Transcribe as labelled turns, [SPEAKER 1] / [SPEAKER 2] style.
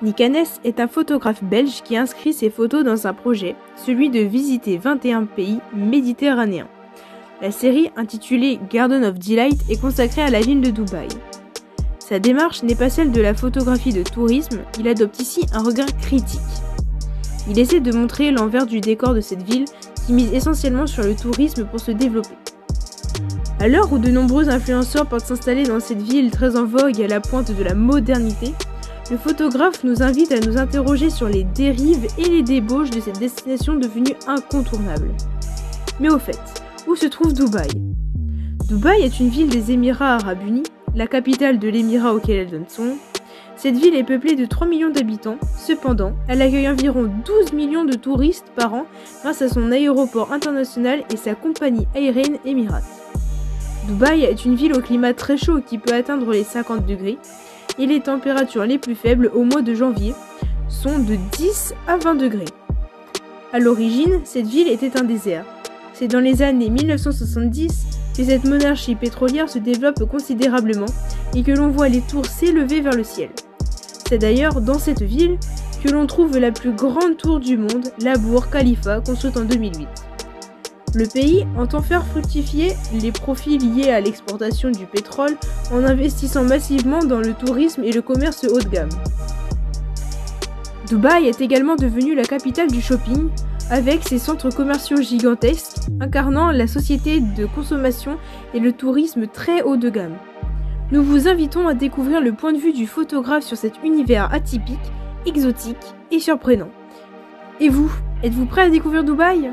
[SPEAKER 1] Nick Hannes est un photographe belge qui inscrit ses photos dans un projet, celui de visiter 21 pays méditerranéens. La série, intitulée Garden of Delight, est consacrée à la ville de Dubaï. Sa démarche n'est pas celle de la photographie de tourisme, il adopte ici un regard critique. Il essaie de montrer l'envers du décor de cette ville qui mise essentiellement sur le tourisme pour se développer. À l'heure où de nombreux influenceurs peuvent s'installer dans cette ville très en vogue et à la pointe de la modernité, le photographe nous invite à nous interroger sur les dérives et les débauches de cette destination devenue incontournable. Mais au fait, où se trouve Dubaï ? Dubaï est une ville des Émirats Arabes Unis, la capitale de l'émirat auquel elle donne son nom. Cette ville est peuplée de 3 millions d'habitants, cependant, elle accueille environ 12 millions de touristes par an grâce à son aéroport international et sa compagnie aérienne Emirates. Dubaï est une ville au climat très chaud qui peut atteindre les 50 degrés, et les températures les plus faibles au mois de janvier sont de 10 à 20 degrés. À l'origine, cette ville était un désert. C'est dans les années 1970 que cette monarchie pétrolière se développe considérablement et que l'on voit les tours s'élever vers le ciel. C'est d'ailleurs dans cette ville que l'on trouve la plus grande tour du monde, la Burj Khalifa, construite en 2008. Le pays entend faire fructifier les profits liés à l'exportation du pétrole en investissant massivement dans le tourisme et le commerce haut de gamme. Dubaï est également devenue la capitale du shopping, avec ses centres commerciaux gigantesques, incarnant la société de consommation et le tourisme très haut de gamme. Nous vous invitons à découvrir le point de vue du photographe sur cet univers atypique, exotique et surprenant. Et vous, êtes-vous prêt à découvrir Dubaï ?